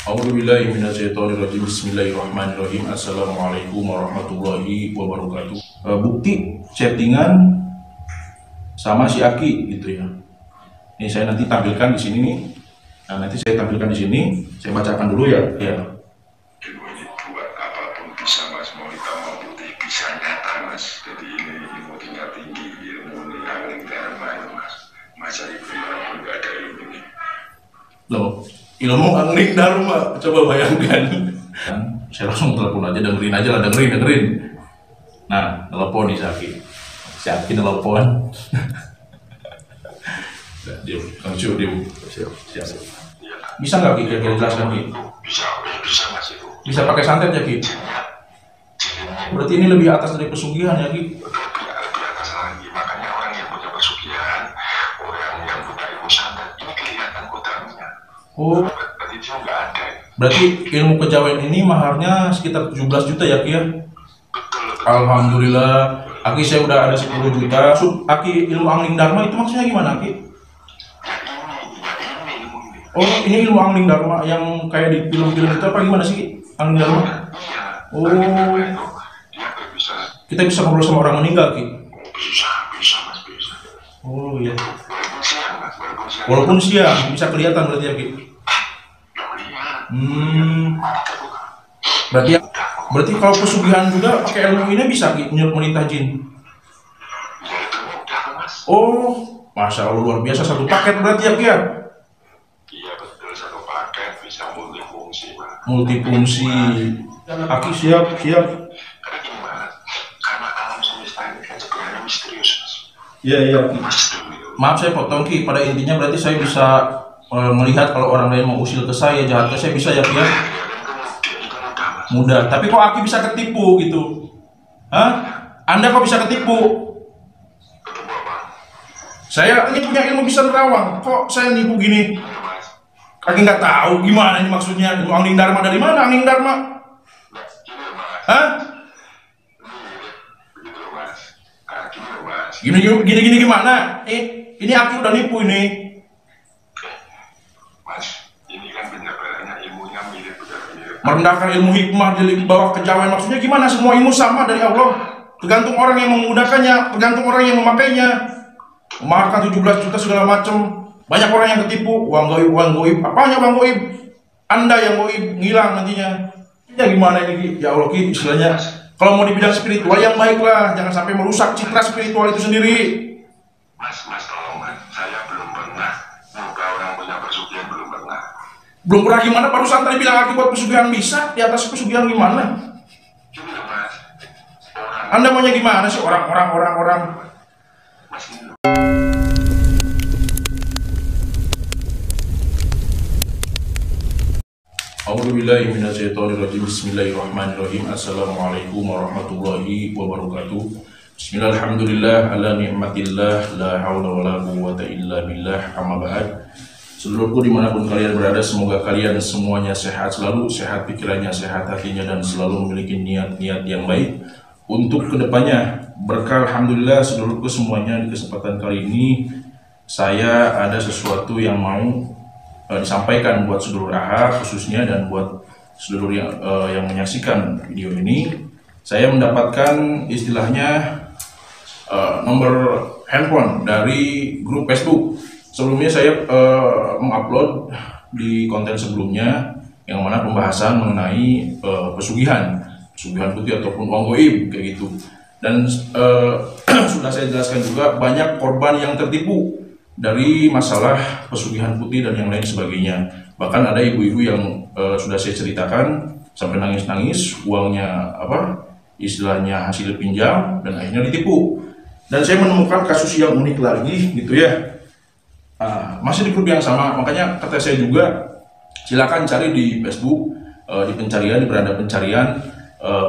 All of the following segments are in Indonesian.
A'udzubillahi minasyaitonirrajim. Bismillahirrahmanirrahim. Assalamualaikum warahmatullahi wabarakatuh. Bukti chattingan sama si Aki gitu ya. Ini saya nanti tampilkan di sini nih. Nah, nanti saya tampilkan di sini. Saya bacakan dulu ya. Ya. Ilmunya buat apapun bisa mas, mau hitam mau putih bisa nyata mas. Jadi ini ilmu tingkat tinggi, ilmu ini angling dharma ya mas. Masa itu pun gak ada ini. Loh, ilmu angling dharma, coba bayangkan. Saya langsung telepon aja, dengerin aja lah, dengerin. Nah, telepon di si Aki telepon. Dia, Kang Cu, dia siap. Bisa nggak Ki kira-kira jelaskan Ki? Bisa mas itu. Bisa pakai santet ya Ki? Berarti ini lebih atas dari pesugihan ya Ki? Lebih atas lagi, makanya orang yang punya pesugihan, orang yang punya ilmu santet, ini kelihatan kodamnya. Oh, Berarti dia nggak ada. berarti ilmu kejawen ini maharnya sekitar 17 juta ya Ki ya? Betul. Alhamdulillah, Aki saya udah ada 10 juta. Aki ilmu angling dharma itu maksudnya gimana Ki? Oh, ini ilmu angling dharma yang kayak di film-film itu apa gimana sih angling dharma? Oh, kita bisa ngobrol sama orang meninggal Ki? Bisa mas, bisa. Oh iya. Walaupun siang. Walaupun siang bisa kelihatan berarti ya Ki? Berarti kalau pesugihan juga pakai ilmu ini bisa Ki merintah jin? Ya itu mudah mas. Oh, masya Allah luar biasa, satu paket berarti ya Ki ya? Iya betul, satu paket bisa multifungsi mas. Multifungsi. Aki siap. Karena gini mas, karena alam semesta ini kan sebenarnya misterius mas. Iya. Misterius. Maaf saya potong Ki, pada intinya berarti saya bisa melihat kalau orang lain mau usil ke saya, jahat ke saya, bisa ya Ki ya? Itu mudah mas. Mudah, tapi kok Aki bisa ketipu gitu? Hah? Anda kok bisa ketipu? Ketemu apa? Saya ini punya ilmu bisa nerawang, kok saya nipu gini? Iya mas. Aki nggak tahu gimana ini maksudnya, ilmu angling dharma dari mana angling dharma? Nah, gini mas. Hah? Begitu mas. Karena gini mas. Gini gimana? Ini Aki udah nipu ini. Mas, ini kan penjabarannya ilmunya mirip. Merendahkan ilmu hikmah di bawah kejawen, maksudnya gimana? Semua ilmu sama dari Allah, tergantung orang yang menggunakannya, tergantung orang yang memakainya. Memakan 17 juta segala macam, banyak orang yang ketipu. Uang goib, apanya uang goib? Anda yang goib, ngilang nantinya. Ya gimana ini Ki? Ya Allah Ki, istilahnya kalau mau di bidang spiritual yang baiklah, jangan sampai merusak citra spiritual itu sendiri. Mas, tolong mas, saya belum pernah muka orang punya pesugihan, belum pernah. Belum pernah gimana, barusan tadi bilang Aki buat pesugihan bisa, di atas pesugihan gimana? Gini loh mas, Anda maunya gimana sih orang? mas ini loh. A'udzubillahi minasyaitonirrajim. Bismillahirrahmanirrahim. Assalamualaikum warahmatullahi wabarakatuh. Bismillahirrahmanirrahim. Ala ni'matillah la haula wala quwwata illa billah. Amma ba'd. Seluruhku dimanapun kalian berada, semoga kalian semuanya sehat selalu, sehat pikirannya, sehat hatinya, dan selalu memiliki niat-niat yang baik untuk kedepannya. Berkah alhamdulillah seluruhku semuanya. Di kesempatan kali ini saya ada sesuatu yang mau disampaikan buat seluruh AHA khususnya, dan buat seluruh yang menyaksikan video ini. Saya mendapatkan istilahnya nomor handphone dari grup Facebook. Sebelumnya saya mengupload di konten sebelumnya yang mana pembahasan mengenai pesugihan putih ataupun uang goib kayak gitu. Dan sudah saya jelaskan juga banyak korban yang tertipu dari masalah pesugihan putih dan yang lain sebagainya. Bahkan ada ibu-ibu yang sudah saya ceritakan sampai nangis-nangis, uangnya istilahnya hasil pinjam dan akhirnya ditipu. Dan saya menemukan kasus yang unik lagi gitu ya. Masih di grup yang sama, makanya kata saya juga silakan cari di Facebook, di beranda pencarian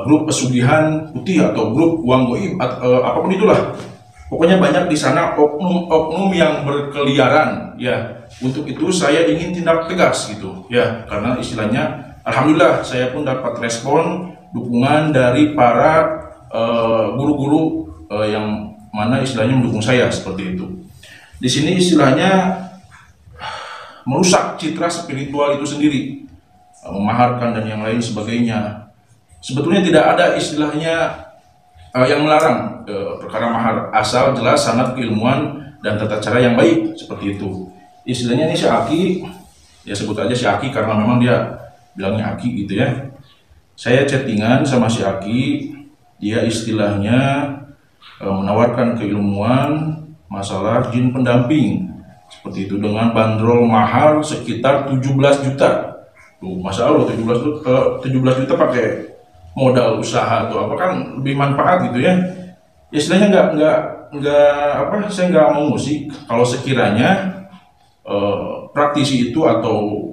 grup pesugihan putih atau grup uang goib, apapun itulah. Pokoknya banyak di sana oknum yang berkeliaran ya. Untuk itu saya ingin tindak tegas gitu ya, karena istilahnya alhamdulillah saya pun dapat respon dukungan dari para guru-guru yang mana istilahnya mendukung saya seperti itu. Di sini istilahnya merusak citra spiritual itu sendiri. memaharkan dan yang lain sebagainya. Sebetulnya tidak ada istilahnya yang melarang perkara mahar, asal jelas sanad keilmuan dan tata cara yang baik, seperti itu. Istilahnya ini si Aki, ya sebut aja si Aki karena memang dia bilangnya Aki gitu ya. Saya chattingan sama si Aki, dia istilahnya menawarkan keilmuan masalah jin pendamping, seperti itu, dengan bandrol mahar sekitar 17 juta. Tuh, masa Allah 17 juta pakai modal usaha atau apa, kan lebih manfaat gitu ya. Istilahnya nggak saya nggak mau musik kalau sekiranya praktisi itu atau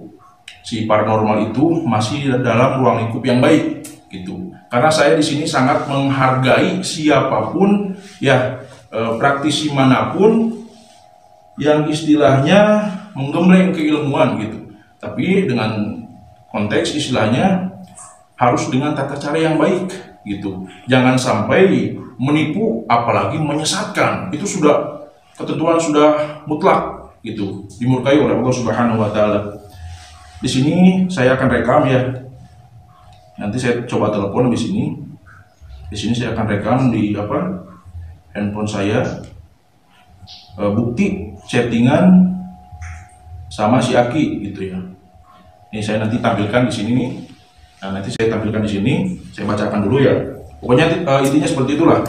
si paranormal itu masih dalam ruang lingkup yang baik gitu. Karena saya di sini sangat menghargai siapapun ya, praktisi manapun yang istilahnya menggembleng keilmuan gitu. Tapi dengan konteks istilahnya harus dengan tata cara yang baik gitu. Jangan sampai menipu apalagi menyesatkan. Itu sudah ketentuan sudah mutlak gitu, dimurkai oleh Allah Subhanahu wa taala. Di sini saya akan rekam ya. Nanti saya coba telepon di sini. Di sini saya akan rekam di handphone saya, bukti chattingan sama si Aki gitu ya. Ini saya nanti tampilkan di sini nih. Nah, nanti saya tampilkan di sini, saya bacakan dulu ya. Pokoknya intinya seperti itulah.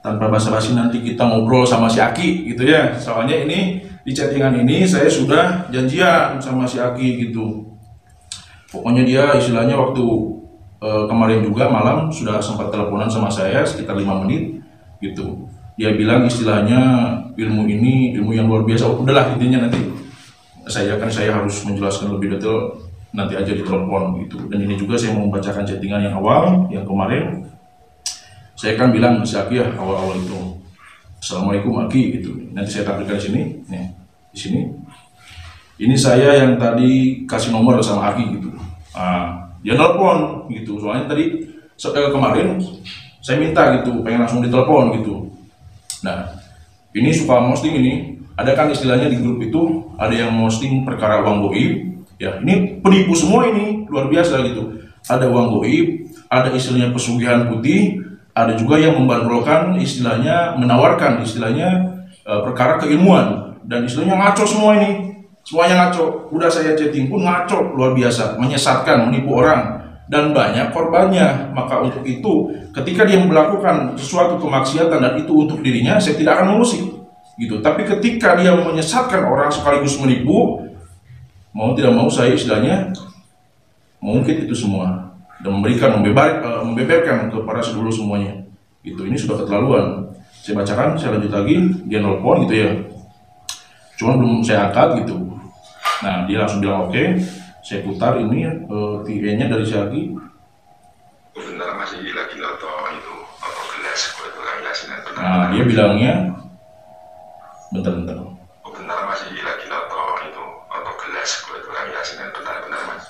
Tanpa basa-basi nanti kita ngobrol sama si Aki gitu ya. Soalnya ini di chattingan ini saya sudah janjian sama si Aki gitu. Pokoknya dia istilahnya waktu kemarin juga malam sudah sempat teleponan sama saya sekitar 5 menit gitu. Dia bilang istilahnya ilmu ini ilmu yang luar biasa. Udahlah intinya nanti saya harus menjelaskan lebih detail nanti aja di telepon gitu. Dan ini juga saya mau membacakan chattingan yang awal yang kemarin. Saya kan bilang ke si Aki ya awal-awal itu, Assalamualaikum Aki gitu. Nanti saya tampilkan di sini. Nih, di sini. Ini saya yang tadi kasih nomor sama Aki gitu. Dia telepon gitu. Soalnya tadi kemarin saya minta gitu, pengen langsung ditelepon gitu. Nah, ini suka posting ini. Ada kan istilahnya di grup itu ada yang posting perkara uang goib. Ya, ini penipu semua ini, luar biasa gitu. Ada uang goib, ada istilahnya pesugihan putih, ada juga yang membandrolkan istilahnya menawarkan istilahnya perkara keilmuan, dan istilahnya ngaco semua ini. Semuanya ngaco. Udah saya chatting pun ngaco, luar biasa, menyesatkan, menipu orang dan banyak korbannya. Maka untuk itu, ketika dia melakukan sesuatu kemaksiatan dan itu untuk dirinya, saya tidak akan mengusik gitu. Tapi ketika dia menyesatkan orang sekaligus menipu, mau tidak mau saya istilahnya mengungkit itu semua dan membeberkan kepada seluruh semuanya gitu. Ini sudah keterlaluan. Saya bacakan, saya lanjut lagi. Dia nelpon gitu ya, cuman belum saya angkat gitu. Nah, dia langsung bilang oke. Saya putar ini TA-nya dari Syagi. Benar masih gila-gila itu atau gelas itu kan jelasin. Nah, dia bilangnya bentar. Benar masih gila-gila itu atau gelas itu kan jelasin benar mas.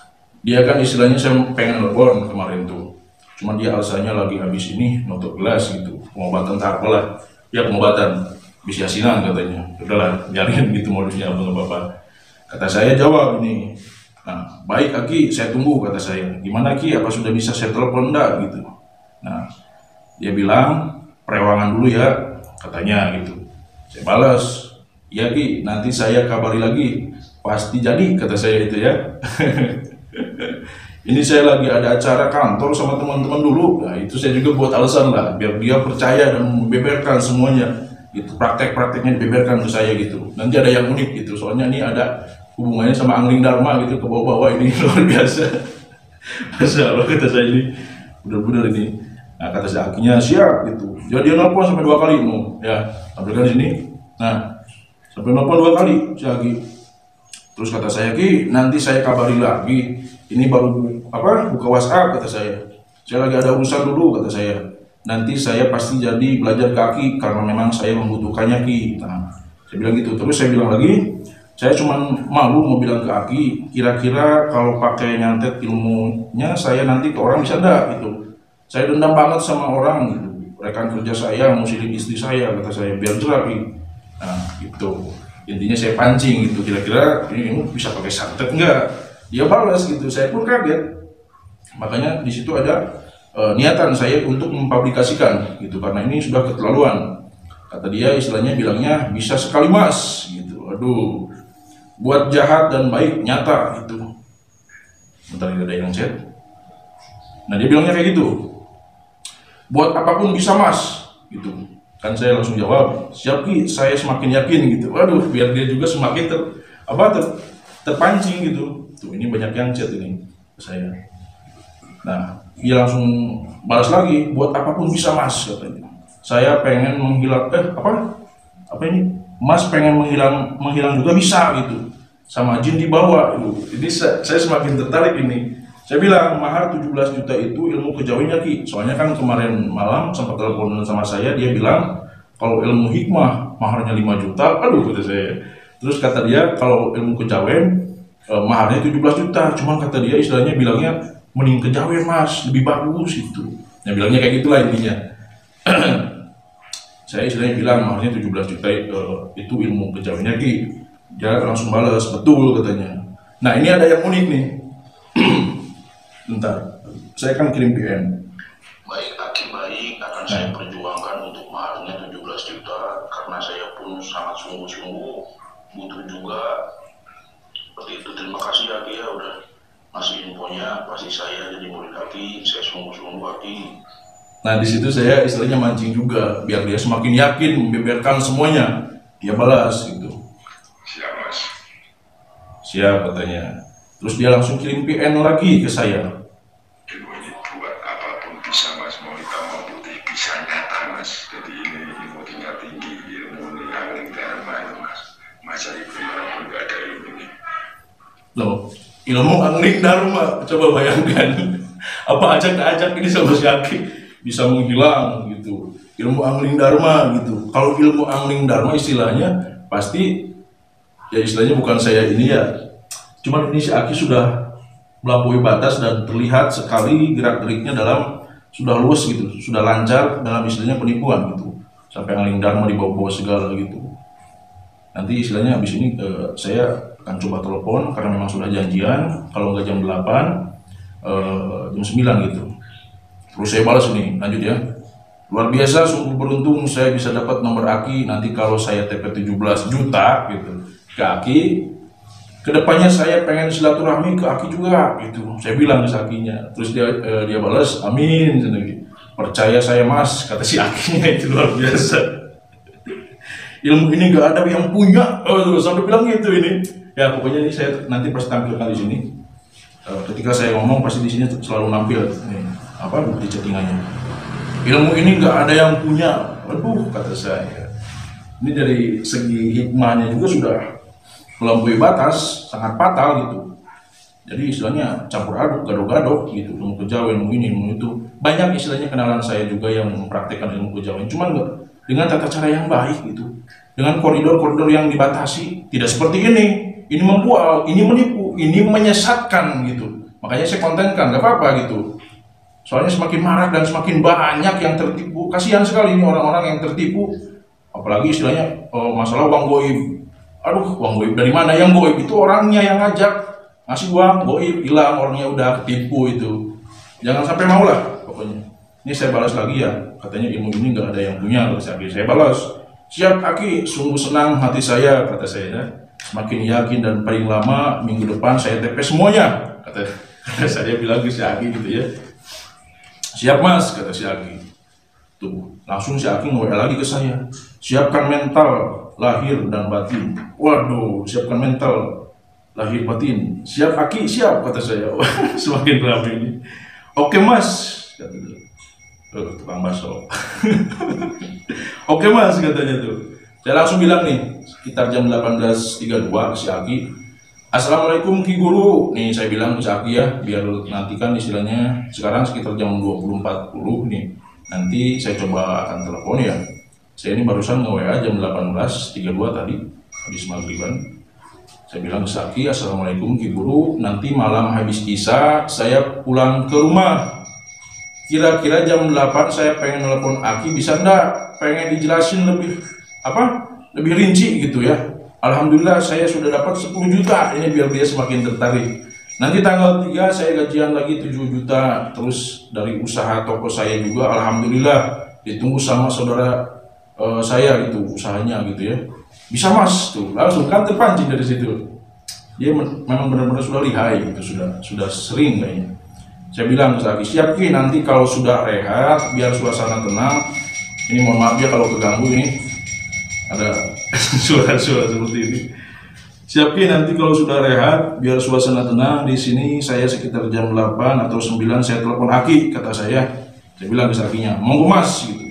Dia kan istilahnya saya pengen telepon kemarin tuh, cuman dia alasannya lagi habis ini nutup gelas gitu, pengobatan tahap lah, ya pengobatan bis yasinan katanya. Udahlah, biarin gitu modusnya apa. Kata saya jawab ini, nah baik Aki, saya tunggu kata saya. Gimana Ki, apa sudah bisa saya telepon enggak gitu. Nah dia bilang perewangan dulu ya katanya gitu. Saya balas, iya Ki, nanti saya kabari lagi, pasti jadi kata saya itu ya. Ini saya lagi ada acara kantor sama teman-teman dulu. Nah itu saya juga buat alasan lah, biar dia percaya dan membeberkan semuanya gitu. Praktek-prakteknya dibeberkan ke saya gitu. Nanti ada yang unik gitu, soalnya ini ada hubungannya sama Angling Dharma gitu, ke bawah-bawah ini luar biasa. Masya Allah kata saya ini, bener-bener ini. Nah kata saya Akinya siap gitu. Jadi dia nelfon sampai 2 kali ya, tampilkan di sini. Nah sampai nelfon 2 kali si Aki. Terus kata saya Ki, nanti saya kabari lagi. Ini baru buka WhatsApp kata saya. Saya lagi ada urusan dulu kata saya. Nanti saya pasti jadi belajar ke Aki karena memang saya membutuhkannya Ki. Nah saya bilang gitu. Terus saya bilang lagi, saya cuma malu mau bilang ke Aki, kira-kira kalau pakai nyantet ilmunya saya nanti ke orang bisa enggak gitu. Saya dendam banget sama orang gitu, rekan kerja saya mau sidik istri saya kata saya, biar jelas Ki. Nah gitu, intinya saya pancing gitu, kira-kira ini bisa pakai santet enggak. Dia balas gitu. Saya pun kaget. Makanya di situ ada niatan saya untuk mempublikasikan gitu, karena ini sudah keterlaluan. Kata dia, istilahnya bilangnya bisa sekali mas gitu. Aduh, buat jahat dan baik nyata itu. Bentar, ada yang chat. Nah, dia bilangnya kayak gitu. Buat apapun bisa mas gitu. Kan saya langsung jawab, siap Ki, saya semakin yakin gitu. Waduh, biar dia juga semakin terpancing gitu. Tuh, ini banyak yang chat ini ke saya. Nah, dia langsung balas lagi, buat apapun bisa mas katanya. Saya pengen menghilang, apa ini? Mas pengen menghilang juga bisa gitu. Sama jin dibawa gitu. Jadi saya semakin tertarik ini. Saya bilang, mahar 17 juta itu ilmu kejawennya Ki. Soalnya kan kemarin malam sempat telepon sama saya, dia bilang kalau ilmu hikmah maharnya 5 juta. Aduh, kata saya. Terus kata dia kalau ilmu kejawen maharnya 17 juta. Cuma kata dia istilahnya bilangnya mending kejawen mas, lebih bagus gitu. Ya bilangnya kayak gitulah intinya. Saya istilahnya bilang maharnya 17 juta itu ilmu kejawennya Ki. Dia langsung balas, betul katanya. Nah, ini ada yang unik nih. Bentar, saya akan kirim DM. Baik, Aki baik, akan saya perjuangkan untuk maharnya 17 juta karena saya pun sangat sungguh-sungguh butuh juga. Seperti itu, terima kasih Aki ya udah ngasih infonya, pasti saya jadi murid Aki, saya sungguh-sungguh Aki. Nah, di situ saya istilahnya mancing juga biar dia semakin yakin membeberkan semuanya. Dia balas gitu. Siap mas. Siap katanya. Terus dia langsung kirim PN lagi ke saya. Ilmu ini buat apapun bisa mas, mau hitam mau putih bisa nyata mas. Jadi ini ilmu tingkat tinggi, ilmu ini angling dharma ya mas. Masa itu pun gak ada ilmu ini. Loh, ilmu angling dharma, coba bayangkan. Apa ajak-ajak ini sama si Aki bisa menghilang gitu. Ilmu angling dharma gitu. Kalau ilmu angling dharma istilahnya pasti ya istilahnya bukan saya ini ya. Cuman ini si Aki sudah melampaui batas dan terlihat sekali gerak-geriknya dalam sudah luas gitu, sudah lancar dalam istilahnya penipuan gitu. Sampai angling dharma dibawa-bawa segala gitu. Nanti istilahnya habis ini saya akan coba telepon karena memang sudah janjian, kalau nggak jam 8 jam 9 gitu. Terus saya balas ini, lanjut ya. Luar biasa, sungguh beruntung saya bisa dapat nomor Aki. Nanti kalau saya TP 17 juta gitu ke Aki, kedepannya saya pengen silaturahmi ke Aki juga gitu. Saya bilang ke Akinya. Terus dia balas, amin. Percaya saya mas, kata si Akinya. Itu luar biasa. Ilmu ini gak ada yang punya. Sampai bilang gitu ini. Ya pokoknya ini saya nanti pasti tampilkan di sini. Ketika saya ngomong pasti di sini selalu nampil di chattingannya. Ilmu ini gak ada yang punya. Waduh, kata saya. Ini dari segi hikmahnya juga sudah melampaui batas, sangat fatal gitu. Jadi istilahnya campur aduk, gado-gado gitu. Ilmu kejawen, ilmu ini, ilmu itu. Banyak istilahnya kenalan saya juga yang mempraktekkan ilmu kejawen. Cuman enggak dengan tata cara yang baik gitu. Dengan koridor-koridor yang dibatasi. Tidak seperti ini. Ini membual, ini menipu, ini menyesatkan gitu. Makanya saya kontenkan, gak apa-apa gitu. Soalnya semakin marah dan semakin banyak yang tertipu. Kasihan sekali ini orang-orang yang tertipu. Apalagi istilahnya masalah uang goib. Aduh, uang goib dari mana? Yang goib itu orangnya yang ngajak ngasih uang, goib hilang, orangnya udah ketipu itu. Jangan sampai mau lah pokoknya. Ini saya balas lagi ya, katanya ilmu ini nggak ada yang punya. Saya balas, siap Aki, sungguh senang hati saya, kata saya. Semakin yakin dan paling lama minggu depan saya TP semuanya, kata saya bilang ke si Aki gitu ya. Siap mas, kata si Aki. Tuh, langsung si Aki nge-WA lagi ke saya. Siapkan mental, lahir dan batin. Waduh, siapkan mental, lahir batin. Siap Aki, siap, kata saya. Semakin ramai ini. Oke mas, kata dia. Tukang bakso. Oke mas, katanya tuh. Saya langsung bilang nih, sekitar jam 18.32 si Aki. Assalamualaikum Ki Guru. Nih saya bilang ke si Aki ya, biar nantikan istilahnya sekarang sekitar jam 20.40 nih. Nanti saya coba akan telepon ya. Saya ini barusan nge-WA jam 18.32 tadi, habis maghriban. Saya bilang ke Aki, Assalamualaikum Ki Guru, nanti malam habis Isya saya pulang ke rumah. Kira-kira jam 8 saya pengen telepon Aki, bisa enggak? Pengen dijelasin lebih rinci gitu ya. Alhamdulillah saya sudah dapat 10 juta. Ini biar dia semakin tertarik. Nanti tanggal 3 saya gajian lagi 7 juta. Terus dari usaha toko saya juga alhamdulillah ditunggu sama saudara saya gitu, usahanya gitu ya. Bisa Mas tuh, langsung kan terpancing dari situ. Dia memang benar-benar sudah lihai gitu, sudah sering kayaknya. Saya bilang lagi siap Ki, nanti kalau sudah rehat biar suasana tenang. Ini mohon maaf ya kalau keganggu, ini ada suara-suara seperti ini. Siap Ki, nanti kalau sudah rehat biar suasana tenang di sini, saya sekitar jam 8 atau 9 saya telepon Aki, kata saya. Saya bilang ke Akinya, monggo Mas gitu.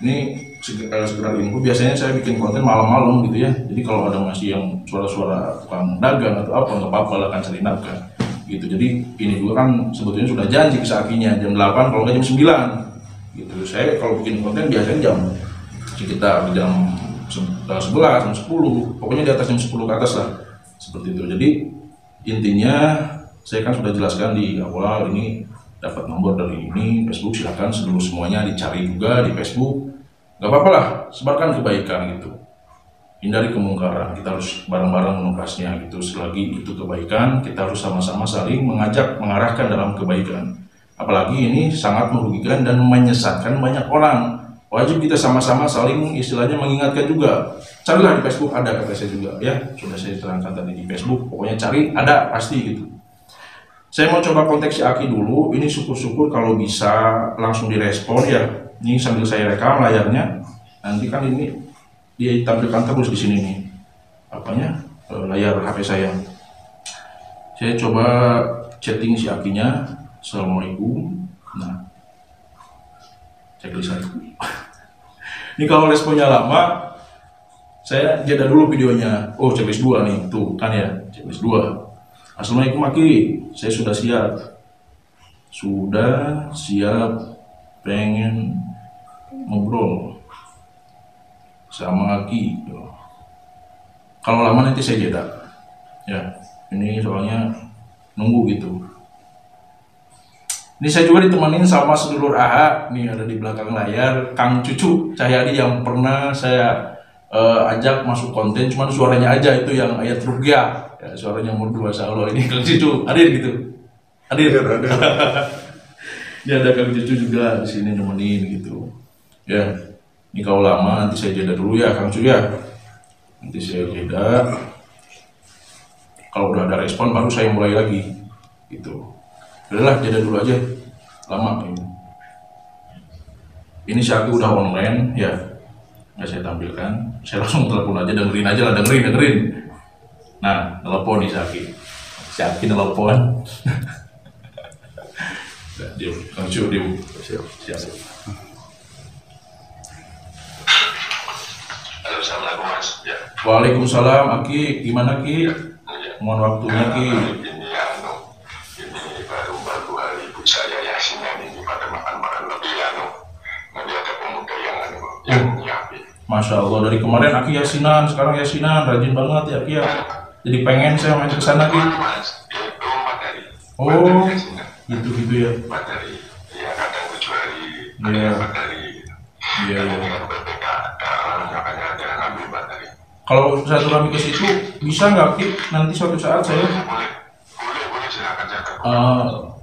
Ini segera info, biasanya saya bikin konten malam-malam gitu ya. Jadi kalau ada masih yang suara-suara tukang dagang atau apa, nggak apa-apa lah, kan cari nafkah gitu. Jadi ini juga kan sebetulnya sudah janji ke Akinya jam 8 kalau nggak jam 9 gitu. Saya kalau bikin konten biasanya jam sekitar jam 11, jam 10, pokoknya di atas jam 10 ke atas lah, seperti itu. Jadi intinya saya kan sudah jelaskan di awal, ini dapat nomor dari ini Facebook, silahkan semuanya dicari juga di Facebook, nggak apa-apa lah, sebarkan kebaikan gitu, hindari kemungkaran. Kita harus bareng-bareng menuntasnya gitu. Selagi itu kebaikan, kita harus sama-sama saling mengajak, mengarahkan dalam kebaikan. Apalagi ini sangat merugikan dan menyesatkan banyak orang. Wajib kita sama-sama saling istilahnya mengingatkan juga. Carilah di Facebook, ada kata saya juga ya, sudah saya terangkan tadi di Facebook, pokoknya cari, ada pasti gitu. Saya mau coba kontak si Aki dulu, ini syukur-syukur kalau bisa langsung direspon ya. Ini sambil saya rekam layarnya, nanti kan ini dia tampilkan terus di sini nih, apanya, layar HP saya. Saya coba chatting si Akinya, Assalamualaikum. Nah, checklist satu. Ini kalau responnya lama, saya jeda dulu videonya. Oh, checklist 2 nih, tuh kan ya, checklist 2. Assalamualaikum Aki, saya sudah siap, pengen ngobrol sama Aki. Kalau lama nanti saya jeda. Ya, ini soalnya nunggu gitu. Ini saya juga ditemanin sama sedulur AHA, nih ada di belakang layar, Kang Cucu Cahyadi yang pernah saya ajak masuk konten, cuman suaranya aja itu yang ayat ruqyah, ya, suaranya nomor 2, insya Allah. Ini Kang Cucu hadir gitu, hadir. Ya ada Kang Cucu juga di sini nemenin gitu. Ya, ini kalau lama nanti saya jeda dulu ya Kang Cucu ya, nanti saya jeda. Kalau udah ada respon baru saya mulai lagi gitu. Udahlah, jeda dulu aja, lama ini. Ini si Aki udah online ya, nggak saya tampilkan. Saya langsung telepon aja, dengerin aja lah, dengerin. Nah, telepon nih si Aki telepon. Dia Kang Cu, dia siap. Halo, assalamualaikum Mas. Ya. Waalaikumsalam Aki, gimana Ki? Mohon waktunya Ki. Saya Yasinan ini pada makan lebih nanti ada pemuda yang nyiapin. Masya Allah, dari kemarin Aki Yasinan, sekarang Yasinan, rajin banget ya Aki ya. Jadi pengen saya main kesana Ki. Mas, itu materi. Oh, gitu ya. Materi, ya kadang 7 hari, Iya. materi. Iya. Dengan BPK, makanya ada ngambil materi. Kalau satu kami ke situ bisa nggak Ki? Nanti suatu saat saya. Boleh silakan jaga.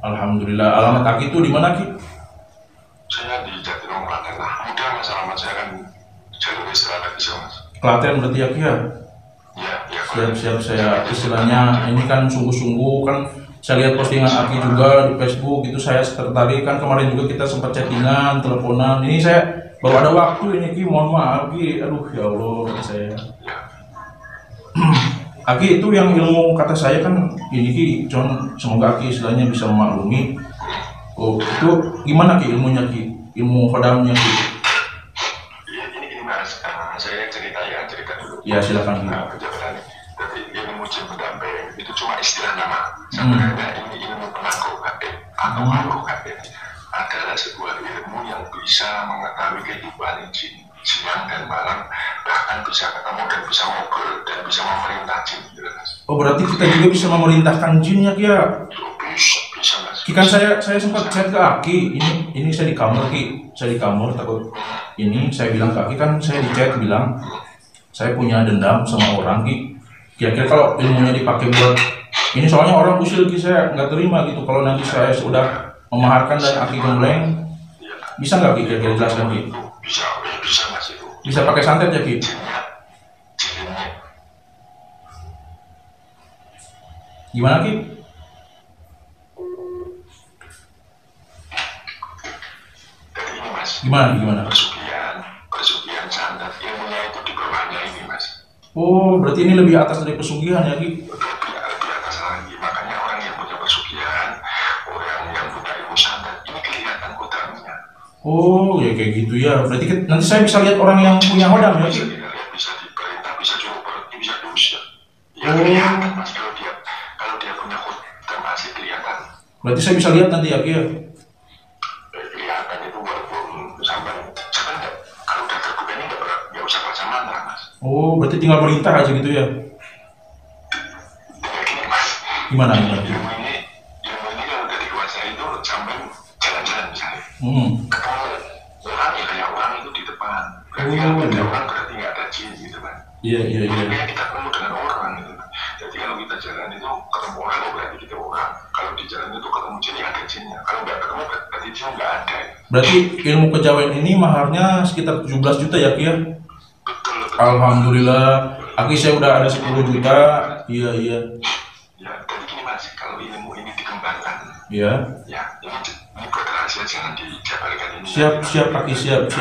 Alhamdulillah. Alamat Aki itu di mana Ki? Saya di Jatinangor Klaten lah. Mudah Mas, alamat saya kan jalur istirahat bisa Mas. Klaten berarti ya Ki ya? Ya. Siap saya istilahnya ini kan sungguh-sungguh kan. Saya lihat postingan Aki juga di Facebook itu, saya tertarik kan. Kemarin juga kita sempat chattingan, teleponan. Ini saya baru ada waktu ini Ki, mohon maaf Ki. Aduh ya Allah saya. Aki itu yang ilmu kata saya kan ini Ki, semoga Aki istilahnya bisa memaklumi. Oh itu gimana Ki ilmunya Ki, ilmu kodamnya Ki? Ini Mas, saya cerita dulu. Ya silakan Ki. Penjelasan tapi ilmu pendamping itu cuma istilah nama. Sebenarnya ini ilmu penangguh gaib atau makhluk gaib adalah sebuah ilmu yang bisa mengetahui kehidupan jin siang dan malam, bahkan bisa ketemu dan bisa ngobrol dan bisa memerintah jin. Oh berarti kita juga bisa memerintahkan jin ya Ki ya? Bisa Mas. Ki kan saya sempat chat ke Aki, ini saya di kamar Ki, saya di kamar takut ini, saya bilang ke Aki kan, saya di chat bilang saya punya dendam sama orang Ki. Kira-kira kalau ilmunya dipakai buat Ini soalnya orang usil Ki, saya nggak terima gitu kalau nanti saya sudah memaharkan dan aki gembleng. Iya. Bisa nggak Ki kira-kira jelaskan Ki? Bisa, bisa mas itu. Bisa pakai santet ya Ki? Jinnya, Gimana Ki? jadi ini mas, Gimana? pesugihan santet ilmunya itu di bawahnya ini mas. Oh, berarti ini lebih atas dari pesugihan ya Ki? Lebih atas lagi, makanya orang yang punya pesugihan, orang yang punya ilmu santet, ini kelihatan kodamnya. Oh, ya kayak gitu ya. Berarti nanti saya bisa lihat orang yang punya hodam ya Bisa Ki? dilihat, bisa diperintah, bisa jual pergi, bisa diusir. Ya Oh. kelihatan mas, kalau dia punya kodam asli kelihatan. Berarti saya bisa lihat nanti ya Ki ya? Kelihatan itu walaupun sampai kalau udah terbuka ini nggak usah baca mantra mas. Oh, berarti tinggal perintah aja gitu ya? Kayak gini mas. Gimana? Ilmu ini kalau udah dikuasai itu sampai jalan-jalan misalnya. Ketemu orang ya kayak orang itu di depan. Berarti kalau ada orang berarti nggak ada jin gitu kan. Iya. Makanya kita ketemu dengan orang gitu. Jadi kalau kita jalan itu ketemu orang berarti kita orang. Kalau di jalan itu ketemu jin ya ada jinnya. Kalau nggak ketemu berarti jin nggak ada. Berarti ilmu kejawen ini maharnya sekitar 17 juta ya Ki ya? Betul. Alhamdulillah. Aki saya udah ada 10 juta. Iya. Ya, jadi gini mas, kalau ilmu ini dikembangkan, Iya. ya ini buat rahasia jangan dijabarkan ini. Siap Aki, siap Aki.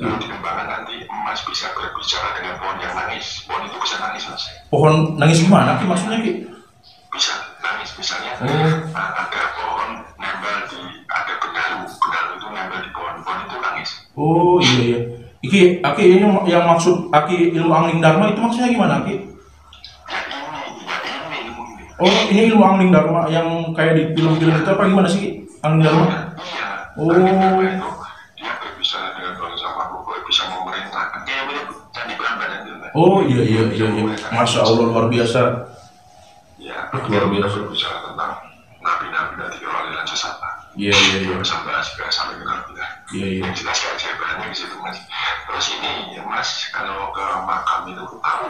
Kalau dikembangkan nanti emas bisa berbicara dengan pohon yang nangis. Pohon itu bisa nangis mas. Pohon nangis gimana Ki maksudnya Ki? Bisa nangis misalnya. Ada pohon nempel di ada benalu itu nempel di pohon itu nangis. Oh iya. Iki Aki ini yang maksud Aki ilmu angling dharma itu maksudnya gimana Ki? Ya ini ilmu ini. Oh ini ilmu angling dharma yang kayak di film-film itu apa gimana sih Ki? Angling dharma? Iya. Oh. Itu dia berbicara dengan bangsa makhluk, bisa memerintahkan. Kayak mirip Candi Prambanan itu. Oh iya. Masya Allah luar biasa. Ya, Luar biasa. berbicara tentang nabi-nabi dari orang sesat. Iya. Sampai kenal kita. Iya. Yang jelas kayak saya berani di situ mas. Terus ini ya mas, kalau ke makam itu tahu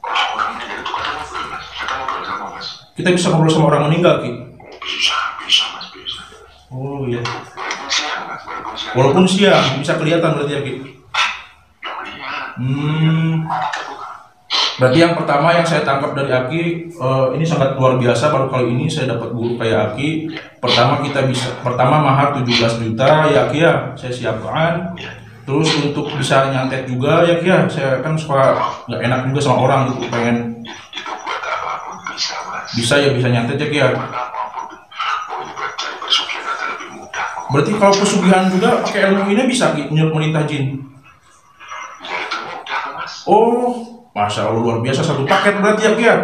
orang meninggal itu ketemu belum mas? Kita ngobrol sama mas. Kita bisa ngobrol sama orang meninggal Ki? Bisa mas, bisa. Oh iya. Walaupun siang mas, Walaupun siang bisa kelihatan berarti ya Ki? nggak melihat. Mata terbuka. Berarti yang pertama yang saya tangkap dari Aki ini sangat luar biasa. Baru kali ini saya dapat guru kayak Aki. Pertama mahar 17 juta ya Ki ya, saya siapkan. Terus untuk bisa nyantet juga ya Ki ya, saya kan suka nggak enak juga sama orang gitu, pengen Itu buat apapun bisa mas. bisa nyantet ya Ki ya. Buat apapun. Mau ini buat cari pesugihan aja lebih mudah. Berarti kalau pesugihan juga pakai ilmu ini bisa Ki, menyerah jin. Ya itu mudah mas. Oh, Masya Allah luar biasa, satu paket berarti ya Ki ya.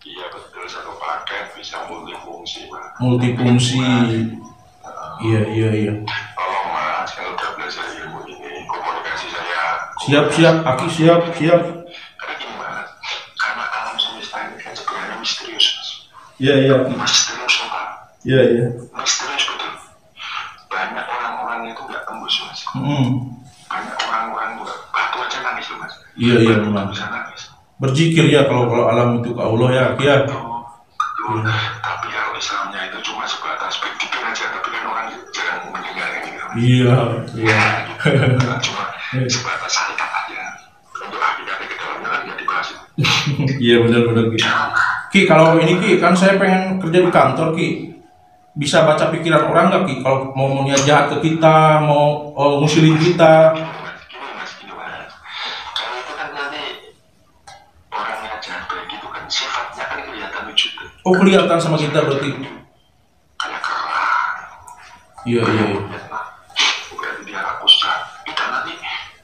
Iya betul, satu paket bisa multifungsi mas. Multifungsi. Iya. Tolong mas, kalau udah belajar ilmu ini, komunikasi saya. Siap Aki, siap. Karena gini mas, karena alam semesta ini kan sebenarnya misterius mas. Iya. Misterius apa? Iya. Misterius betul. Banyak orang-orang itu nggak tembus mas. Banyak orang-orang juga batu aja nangis loh mas. Iya memang. Bisa nangis. Berzikir ya kalau alam itu ke Allah ya Ki ya. Betul. Tapi kalau Islamnya itu cuma sebatas berpikir aja, tapi kan orang jarang mendengar ini. Iya. Cuma sebatas syarikat aja. Untuk hakikatnya ke dalamnya kan nggak dibahas. Iya benar Ki. Ki kalau ini Ki kan saya pengen kerja di kantor Ki. Bisa baca pikiran orang nggak Ki? Kalau mau niat jahat ke kita, mau ngusilin kita. Gini mas. Kalau itu kan nanti orang yang jahat kayak gitu kan sifatnya kan kelihatan wujudnya. Oh kelihatan sama kita berarti. Kayak kerang. Iya. Berarti dia hapus jahat. Dan nanti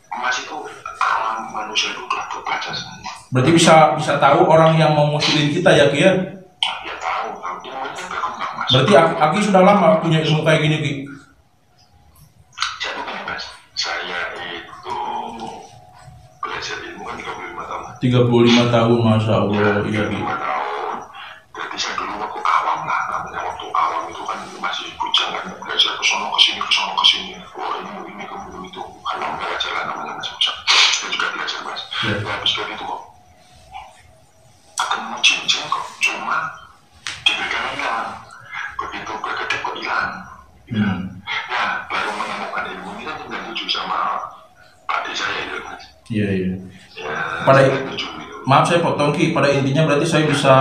emas itu alam manusia itu udah terbaca semua. Berarti bisa tahu orang yang mau ngusilin kita ya Ki ya. Ya tahu, ilmunya berkembang mas. Berarti Aki sudah lama punya ilmu kayak gini Ki. Jadi gini mas, saya itu belajar ilmu kan 35 tahun. 35 tahun Masya Allah. Iya 35 Ki. tahun. Berarti saya dulu waktu awam lah, namanya waktu awam itu kan masih bujang kan, belajar ke sono ke sini. Oh ini kemudian itu, kalau belajar lah namanya masih bujang. Saya juga belajar mas. Ya habis dari itu kok Iya, iya. Ya, Pada saya setuju gitu. maaf saya potong Ki, pada intinya berarti saya bisa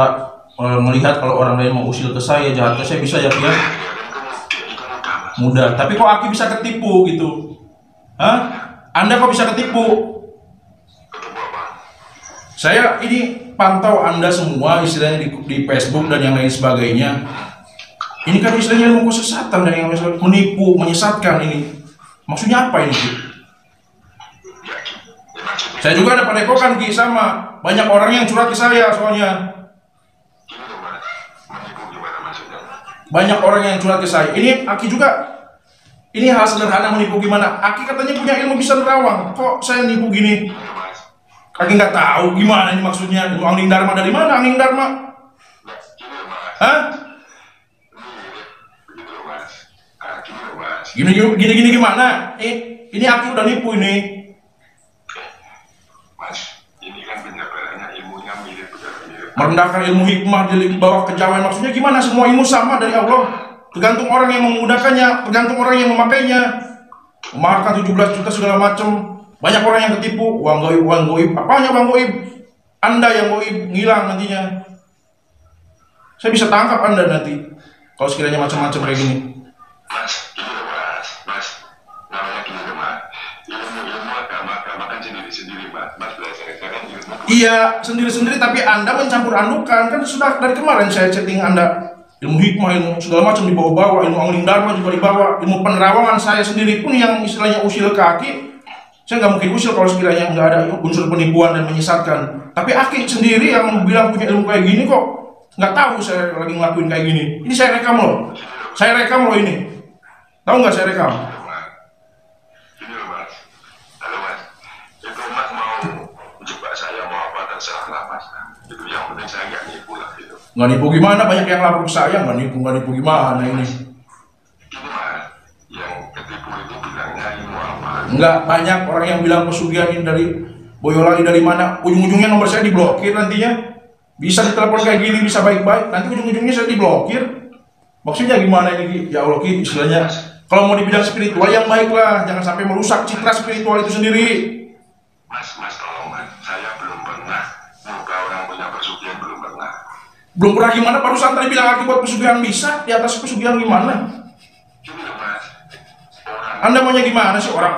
melihat kalau orang lain mau usil ke saya, jahat ke saya, bisa ya Ki ya? Ya kan itu mudah mas. Mudah. Tapi kok Aki bisa ketipu gitu? Hah? Anda kok bisa ketipu? Ketemu apa? Saya ini pantau Anda semua istilahnya di Facebook dan yang lain sebagainya. Ini kan istilahnya ilmu kesesatan dan yang lain sebagainya, menipu, menyesatkan ini. Maksudnya apa ini Ki? Ya, maksudnya Saya juga ada padepokan Ki, sama. Banyak orang yang curhat ke saya soalnya. gini loh mas, menipu gimana maksudnya? Banyak orang yang curhat ke saya. Ini Aki juga. Ini hal sederhana menipu gimana? Aki katanya punya ilmu bisa nerawang. Kok saya nipu gini? Gini loh mas, Aki nggak tahu gimana ini maksudnya. Ilmu angling dharma dari mana angling dharma? gini loh mas, Hah? begitu loh mas. Gini loh mas, Gini gimana? Ini Aki udah nipu ini. mas, ini kan penjabarannya ilmunya mirip mirip. Merendahkan ilmu hikmah di bawah kejawen. Maksudnya gimana? Semua ilmu sama dari Allah. Tergantung orang yang menggunakannya, tergantung orang yang memakainya. Memakan 17 juta segala macam. Banyak orang yang ketipu. Uang goib. Apanya uang goib? Anda yang goib, ngilang nantinya. Saya bisa tangkap Anda nanti kalau sekiranya macam-macam kayak gini. Mas, gini loh mas, namanya gini loh mas. Ilmu agama kan sendiri-sendiri mas. Mas belajar kan ilmu. Iya, sendiri-sendiri, tapi Anda mencampur adukan. Kan sudah dari kemarin saya chatting Anda. Ilmu hikmah, ilmu segala macam dibawa-bawa, ilmu angling dharma juga dibawa, ilmu penerawangan saya sendiri pun yang istilahnya usil ke Aki. Saya nggak mungkin usil kalau sekiranya nggak ada unsur penipuan dan menyesatkan. Tapi Aki sendiri yang bilang punya ilmu kayak gini kok nggak tahu saya lagi ngelakuin kayak gini. Ini saya rekam loh. Saya rekam loh ini. Tahu nggak saya rekam? Gini loh mas, halo mas, itu mas mau jebak saya mau apa terserah lah mas. Itu yang penting saya nggak nipu lah gitu. Nggak nipu gimana? Banyak yang lapor ke saya nggak nipu gimana ini? Gini mas, yang ketipu itu bilangnya ilmu apa? Nggak, banyak orang yang bilang pesugihan ini dari Boyolali dari mana? Ujung-ujungnya nomor saya diblokir nantinya. Bisa ditelepon kayak gini, bisa baik-baik. Nanti ujung-ujungnya saya diblokir. Maksudnya gimana ini Ki? Ya Allah Ki, istilahnya kalau mau dibilang spiritual yang baik lah, jangan sampai merusak citra spiritual itu sendiri. Mas tolong mas, saya belum pernah muka orang punya pesugihan belum pernah. Belum pernah gimana? Barusan tadi bilang Aki buat pesugihan bisa, di atas pesugihan gimana? Gini loh mas, Anda maunya gimana sih orang?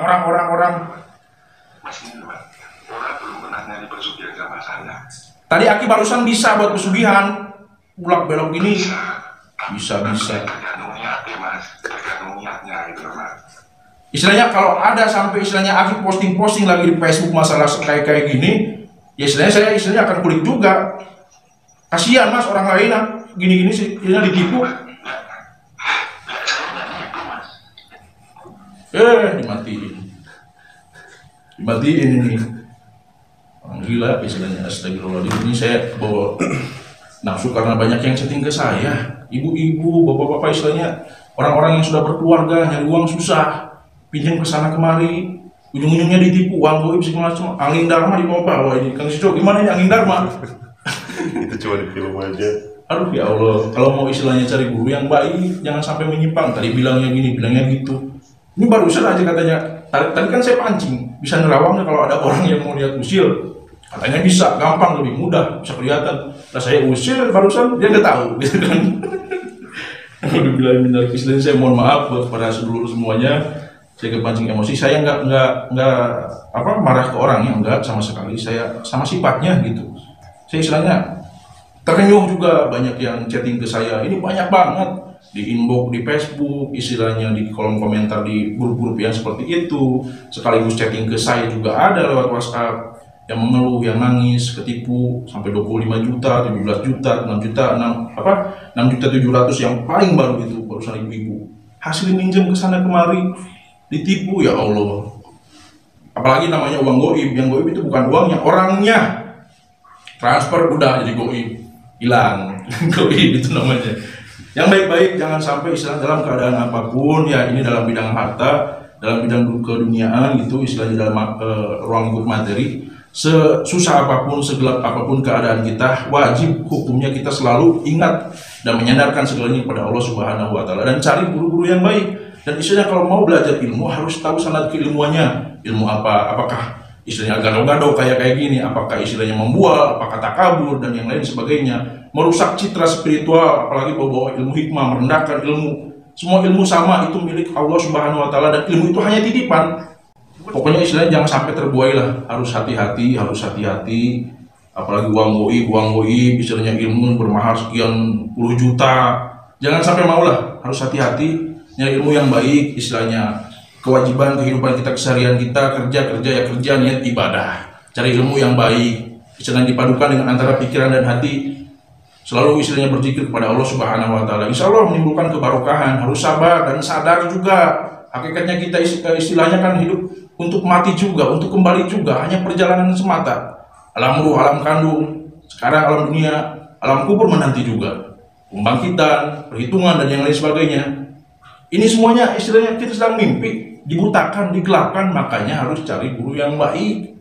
mas ini loh mas, orang belum pernah nyari pesugihan sama saya. Tadi Aki barusan bisa buat pesugihan, bulak belok ini. Bisa. Tergantung niatnya mas, tergantung niatnya gitu loh mas. Istilahnya kalau ada sampai istilahnya Aki posting lagi di Facebook masalah kayak gini, ya istilahnya akan kulik juga. Kasihan mas orang lain gini sih, istilahnya ditipu. Dimatiin ini. Orang gila istilahnya, astagfirullahaladzim. Ini saya bawa nafsu karena banyak yang chatting ke saya. Ibu-ibu, bapak-bapak istilahnya orang-orang yang sudah berkeluarga, nyari uang susah, pinjam ke sana kemari, ujung-ujungnya ditipu, uang goib segala macam. Angling dharma dipompa. Wah ini Kang Sido, gimana ini angling dharma? Itu cuma di film aja. Aduh ya Allah, kalau mau istilahnya cari guru yang baik, jangan sampai menyimpang. Tadi bilangnya gini, bilangnya gitu. Ini barusan aja katanya, tadi kan saya pancing, bisa nerawang kalau ada orang yang mau lihat usil. Katanya bisa, gampang, lebih mudah, bisa kelihatan. Nah saya usil barusan, dia nggak tahu, gitu kan. Udah bilang minal kisah, saya mohon maaf buat para seluruh semuanya. Saya kepancing emosi, saya nggak marah ke orangnya, enggak sama sekali. Saya sama sifatnya gitu. Saya istilahnya terenyuh juga, banyak yang chatting ke saya. Ini banyak banget di inbox di Facebook, istilahnya di kolom komentar di grup-grup yang seperti itu. Sekaligus chatting ke saya juga ada lewat WhatsApp. Yang mengeluh, yang nangis, ketipu sampai 25 juta, 17 juta, 6 juta, 6 juta 700 yang paling baru itu barusan ibu-ibu. Hasil minjem ke sana kemari, ditipu ya Allah. Apalagi namanya uang goib, yang goib itu bukan uangnya, orangnya. Transfer udah jadi goib, hilang. Goib itu namanya. Yang baik-baik jangan sampai istilah dalam keadaan apapun, ya ini dalam bidang harta, dalam bidang keduniaan gitu, istilahnya dalam ruang lingkup materi. Sesusah apapun, segelap apapun keadaan kita, wajib hukumnya kita selalu ingat dan menyandarkan segalanya kepada Allah Subhanahu wa Ta'ala, dan cari guru-guru yang baik. Dan istilahnya kalau mau belajar ilmu harus tahu sanad keilmuannya. Ilmu apa? Apakah istilahnya gado-gado kayak gini, apakah istilahnya membual, apakah takabur dan yang lain sebagainya, merusak citra spiritual, apalagi bawa ilmu hikmah, merendahkan ilmu. Semua ilmu sama, itu milik Allah Subhanahu wa Ta'ala, dan ilmu itu hanya titipan. Pokoknya istilahnya jangan sampai terbuai lah, harus hati-hati, apalagi uang goib, istilahnya ilmu bermahal sekian puluh juta, jangan sampai mau lah, harus hati-hati, nyari ilmu yang baik, istilahnya kewajiban kehidupan kita, keseharian kita, kerja, niat ibadah, cari ilmu yang baik, istilahnya dipadukan dengan antara pikiran dan hati, selalu istilahnya berzikir kepada Allah Subhanahu wa Ta'ala, insya Allah menimbulkan kebarokahan. Harus sabar dan sadar juga, hakikatnya kita istilahnya kan hidup untuk mati juga, untuk kembali juga, hanya perjalanan semata. Alam ruh, alam kandung, sekarang alam dunia, alam kubur menanti juga, pembangkitan, perhitungan dan yang lain sebagainya. Ini semuanya istilahnya kita sedang mimpi, dibutakan, digelapkan. Makanya harus cari guru yang baik,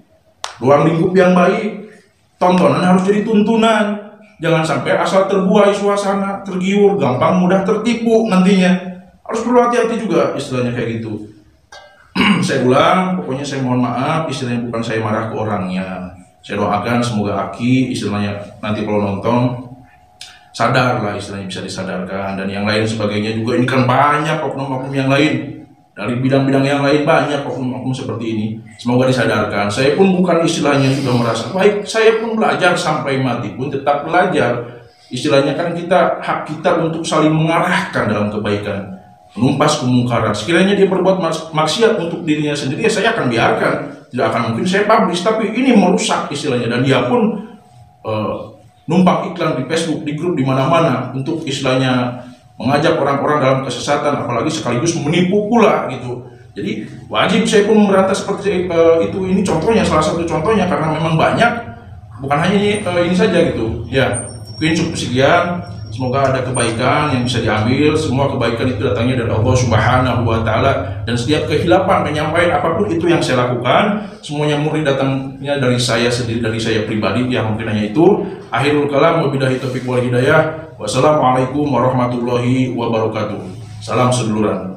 ruang lingkup yang baik, tontonan harus jadi tuntunan. Jangan sampai asal terbuai suasana, tergiur, gampang mudah tertipu nantinya. Harus perlu hati-hati juga, istilahnya kayak gitu. Saya ulang, pokoknya saya mohon maaf, istilahnya bukan saya marah ke orangnya. Saya doakan semoga Aki istilahnya nanti kalau nonton sadar lah, istilahnya bisa disadarkan, dan yang lain sebagainya juga. Ini kan banyak oknum-oknum yang lain dari bidang-bidang yang lain, banyak oknum-oknum seperti ini. Semoga disadarkan. Saya pun bukan istilahnya sudah merasa baik, saya pun belajar sampai mati pun tetap belajar. Istilahnya kan kita, hak kita untuk saling mengarahkan dalam kebaikan, menumpas kemungkaran. Sekiranya dia berbuat maksiat untuk dirinya sendiri, ya saya akan biarkan, tidak akan mungkin saya publish. Tapi ini merusak istilahnya, dan dia pun numpang iklan di Facebook, di grup, di mana-mana untuk istilahnya mengajak orang-orang dalam kesesatan, apalagi sekaligus menipu pula gitu. Jadi wajib saya pun memberantas seperti itu. Ini contohnya, salah satu contohnya, karena memang banyak, bukan hanya ini saja gitu. Ya, mungkin cukup sekian. Semoga ada kebaikan yang bisa diambil. Semua kebaikan itu datangnya dari Allah Subhanahu wa Ta'ala, dan setiap kehilapan penyampaian apapun itu yang saya lakukan, semuanya murni datangnya dari saya sendiri, dari saya pribadi. Ya mungkin hanya itu. Akhirul kalam, wabillahi taufiq wal hidayah. Wassalamualaikum warahmatullahi wabarakatuh. Salam seduluran.